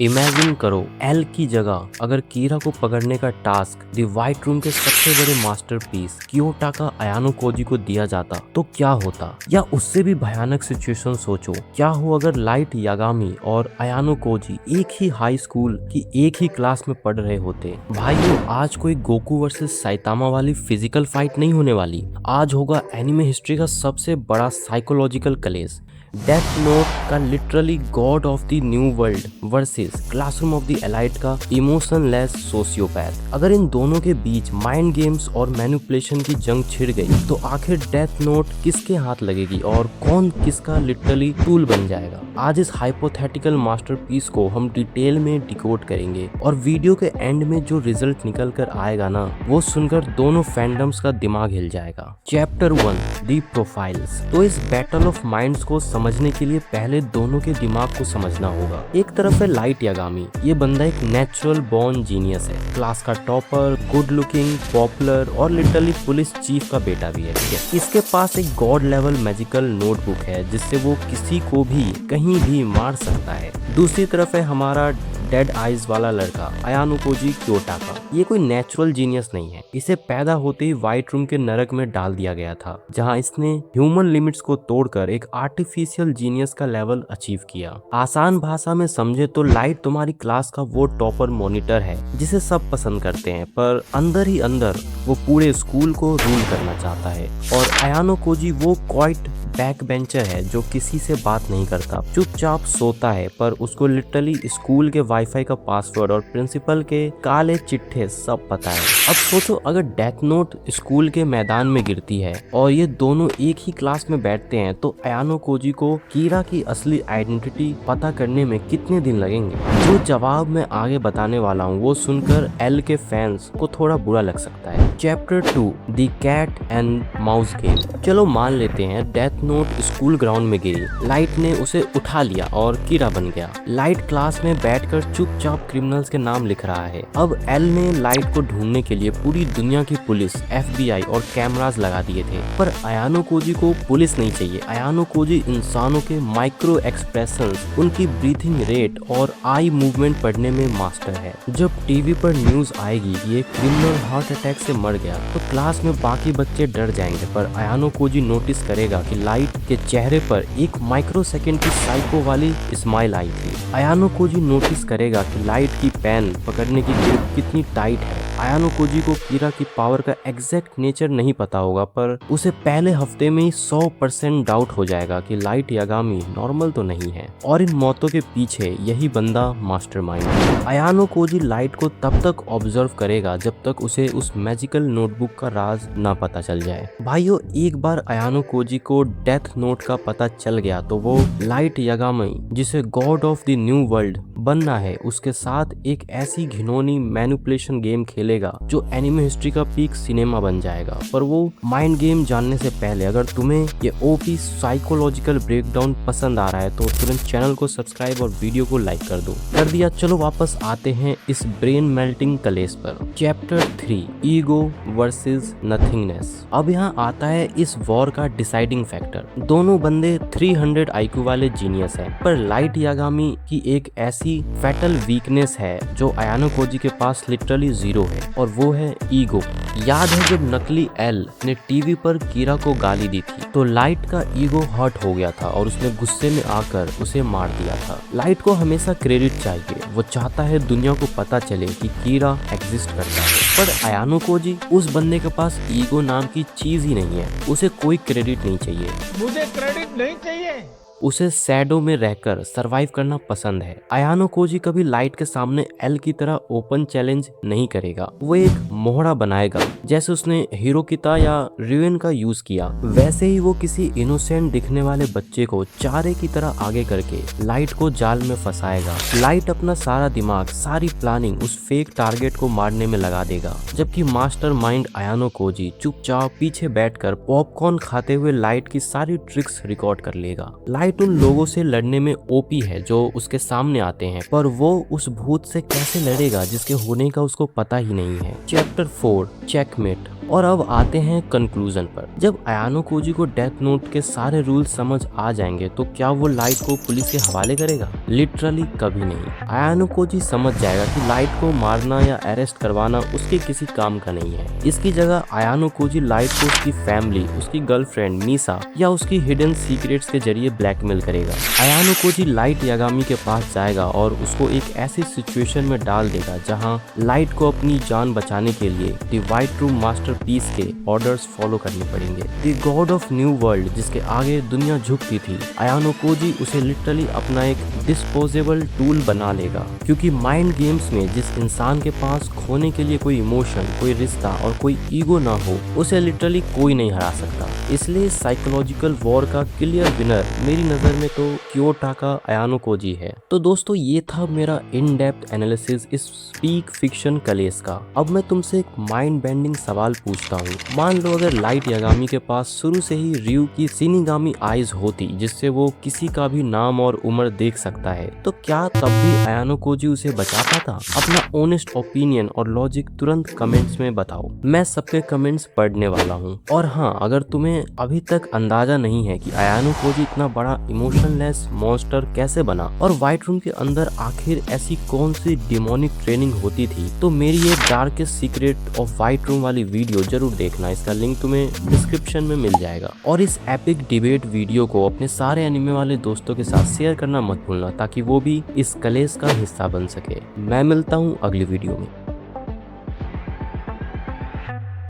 Imagine करो L की जगह अगर कीरा को पकड़ने का टास्क द व्हाइट रूम के सबसे बड़े मास्टरपीस क्योटाका अयानो कोजी को दिया जाता तो क्या होता। या उससे भी भयानक सिचुएशन सोचो, क्या हो अगर लाइट यागामी और अयानो कोजी एक ही हाई स्कूल की एक ही क्लास में पढ़ रहे होते। भाइयों, आज कोई गोकू वर्सेस साइतामा वाली फिजिकल फाइट नहीं होने वाली। आज होगा एनिमे हिस्ट्री का सबसे बड़ा साइकोलॉजिकल कलेश, डेथ नोट का literally god of the new world versus classroom of the elite का इमोशनलेस सोशियोपैथ। अगर इन दोनों के बीच माइंड गेम्स और मैनिपुलेशन की जंग छिड़ गई तो आखिर डेथ नोट किसके हाथ लगेगी और कौन किसका लिटरली टूल बन जाएगा। आज इस हाइपोथेटिकल मास्टरपीस को हम डिटेल में डिकोड करेंगे और वीडियो के एंड में जो रिजल्ट निकल कर आएगा ना, वो सुनकर दोनों फैंडम्स का दिमाग हिल जाएगा। चैप्टर 1 दी प्रोफाइल्स। तो इस बैटल ऑफ माइंड्स को समझने के लिए पहले दोनों के दिमाग को समझना होगा। एक तरफ है लाइट यागामी, ये बंदा एक नेचुरल बॉर्न जीनियस है, क्लास का टॉपर, गुड लुकिंग, पॉपुलर और लिटरली पुलिस चीफ का बेटा भी है। इसके पास एक गॉड लेवल मैजिकल नोटबुक है जिससे वो किसी को भी कहीं भी मार सकता है। दूसरी तरफ है हमारा डेड आइज वाला लड़का अयानो कोजी क्योटाका। ये कोई नेचुरल जीनियस नहीं है, इसे पैदा होते ही व्हाइट रूम के नरक में डाल दिया गया था जहां इसने ह्यूमन लिमिट्स को तोड़कर एक आर्टिफिशियल जीनियस का लेवल अचीव किया। आसान भाषा में समझे तो लाइट तुम्हारी क्लास का वो टॉपर मॉनिटर है जिसे सब पसंद करते हैं, पर अंदर ही अंदर वो पूरे स्कूल को रूल करना चाहता है। और अयानो कोजी वो क्वाइट बैक बेंचर है जो किसी से बात नहीं करता, चुपचाप सोता है, पर उसको लिटरली स्कूल के वाईफाई का पासवर्ड और प्रिंसिपल के काले चिट्ठे सब पता है। अब सोचो अगर डेथ नोट स्कूल के मैदान में गिरती है और ये दोनों एक ही क्लास में बैठते हैं तो अयानो कोजी को कीरा की असली आइडेंटिटी पता करने में कितने दिन लगेंगे। जो जवाब मैं आगे बताने वाला हूँ वो सुनकर एल के फैंस को थोड़ा बुरा लग सकता है। Chapter 2 the cat and mouse game. चलो मान लेते हैं डेथ नोट स्कूल ग्राउंड में गिरी, लाइट ने उसे उठा लिया और कीरा बन गया। लाइट क्लास में बैठकर चुपचाप क्रिमिनल्स के नाम लिख रहा है। अब एल ने लाइट को ढूंढने के लिए पूरी दुनिया की पुलिस, FBI और कैमरास लगा दिए थे, पर अयानो कोजी को पुलिस नहीं चाहिए। अयानो कोजी इंसानों के माइक्रो एक्सप्रेशंस, उनकी ब्रीथिंग रेट और आई मूवमेंट पढ़ने में मास्टर है। जब टीवी पर न्यूज आएगी ये क्रिमिनल हार्ट अटैक से मर गया तो क्लास में बाकी बच्चे डर जाएंगे, पर अयानो कोजी नोटिस करेगा कि लाइट के चेहरे पर एक माइक्रो सेकेंड की साइको वाली स्माइल आई थी। अयानो कोजी नोटिस करेगा कि लाइट की पेन पकड़ने की ग्रिप कितनी टाइट है। अयानो कोजी को कीरा की पावर का एग्जैक्ट नेचर नहीं पता होगा, पर उसे पहले हफ्ते में ही 100% डाउट हो जाएगा कि लाइट यागामी नॉर्मल तो नहीं है और इन मौतों के पीछे यही बंदा मास्टरमाइंड है। अयानो कोजी लाइट को तब तक ऑब्जर्व करेगा जब तक उसे उस मैजिकल नोटबुक का राज ना पता चल जाए। भाइयों, एक बार अयानो कोजी को डेथ नोट का पता चल गया तो वो लाइट यागामी जिसे God of the new world बनना है उसके साथ एक ऐसी घिनौनी मैनिपुलेशन गेम खेलेगा जो एनिमे हिस्ट्री का पीक सिनेमा बन जाएगा। पर वो माइंड गेम जानने से पहले अगर तुम्हें ये ओपी साइकोलॉजिकल ब्रेकडाउन पसंद आ रहा है तो तुरंत चैनल को सब्सक्राइब और वीडियो को लाइक कर दो। कर दिया, चलो वापस आते हैं इस ब्रेन मेल्टिंग कलेश पर। Chapter 3 ego versus nothingness. अब यहाँ आता है इस वॉर का डिसाइडिंग फैक्टर। दोनों बंदे 300 IQ वाले जीनियस है, पर लाइट यागामी की एक ऐसी फैटल वीकनेस है जो अयानो कोजी के पास लिटरली 0 है, और वो है ईगो। याद है जब नकली एल ने टीवी पर कीरा को गाली दी थी तो लाइट का ईगो हर्ट हो गया था और उसने गुस्से में आकर उसे मार दिया था। लाइट को हमेशा क्रेडिट चाहिए, वो चाहता है दुनिया को पता चले कि कीरा एग्जिस्ट करता है, पर अयानो कोजी उस बंदे के पास ईगो नाम की चीज ही नहीं है, उसे कोई क्रेडिट नहीं चाहिए। मुझे क्रेडिट नहीं चाहिए। उसे सैडो में रहकर सरवाइव करना पसंद है। अयानो कोजी कभी लाइट के सामने एल की तरह ओपन चैलेंज नहीं करेगा, वो एक मोहरा बनाएगा जैसे उसने हिरोकिता या रिवेन का यूज किया, वैसे ही वो किसी इनोसेंट दिखने वाले बच्चे को चारे की तरह आगे करके लाइट को जाल में फंसाएगा। लाइट अपना सारा दिमाग, सारी प्लानिंग उस फेक टारगेट को मारने में लगा देगा, जबकि मास्टर माइंड अयानो कोजी चुपचाप पीछे बैठकर पॉपकॉर्न खाते हुए लाइट की सारी ट्रिक्स रिकॉर्ड कर लेगा। लाइट उन लोगों से लड़ने में ओपी है जो उसके सामने आते हैं, पर वो उस भूत से कैसे लड़ेगा जिसके होने का उसको पता ही नहीं है। चैप्टर 4 चेकमेट और अब आते हैं कंक्लूजन पर। जब अयानो कोजी को डेथ नोट के सारे रूल समझ आ जाएंगे तो क्या वो लाइट को पुलिस के हवाले करेगा? लिटरली कभी नहीं। अयानो कोजी समझ जाएगा कि लाइट को मारना या अरेस्ट करवाना उसके किसी काम का नहीं है। इसकी जगह अयानो कोजी लाइट को उसकी फैमिली, उसकी गर्लफ्रेंड मिसा या उसकी हिडन सीक्रेट्स के जरिए ब्लैकमेल करेगा। अयानो कोजी लाइट यागामी के पास जाएगा और उसको एक ऐसी सिचुएशन में डाल देगा जहां लाइट को अपनी जान बचाने के लिए द व्हाइट रूम मास्टरपीस के ऑर्डर्स फॉलो करने पड़ेंगे। The God of new world जिसके आगे दुनिया झुकती थी, अयानो कोजी उसे लिटरली अपना एक डिस्पोजेबल टूल बना लेगा, क्योंकि माइंड गेम्स में जिस इंसान के पास खोने के लिए कोई इमोशन, कोई रिश्ता और कोई ईगो ना हो, उसे लिटरली कोई नहीं हरा सकता। इसलिए साइकोलॉजिकल वॉर का क्लियर विनर मेरी नजर में तो क्योटाका अयानो कोजी है। तो दोस्तों ये था मेरा इन डेप्थ एनालिसिस इस स्पीक फिक्शन कलेस का। अब मैं तुमसे एक माइंड बेंडिंग सवाल पूछता हूँ। मान लो अगर लाइट यागामी के पास शुरू से ही रयू की शिनिगामी आईज होती जिससे वो किसी का भी नाम और उम्र देख सकता है, तो क्या तब भी अयानो कोजी उसे बचा पाता? अपना ऑनेस्ट ओपिनियन और लॉजिक तुरंत कमेंट्स में बताओ, मैं सबके कमेंट्स पढ़ने वाला हूँ। और हाँ, अगर तुम्हें अभी तक अंदाजा नहीं है कि अयानो कोजी इतना बड़ा इमोशनलेस मॉन्स्टर कैसे बना और व्हाइट रूम के अंदर आखिर ऐसी कौन सी डिमोनिक ट्रेनिंग होती थी, तो मेरी ये darkest secret of white room वाली वीडियो जरूर देखना। इसका लिंक तुम्हें डिस्क्रिप्शन में मिल जाएगा। और इस एपिक डिबेट वीडियो को अपने सारे एनिमे वाले दोस्तों के साथ शेयर करना मत भूलना, ताकि वो भी इस कलेस का हिस्सा बन सके। मैं मिलता हूँ अगली वीडियो में।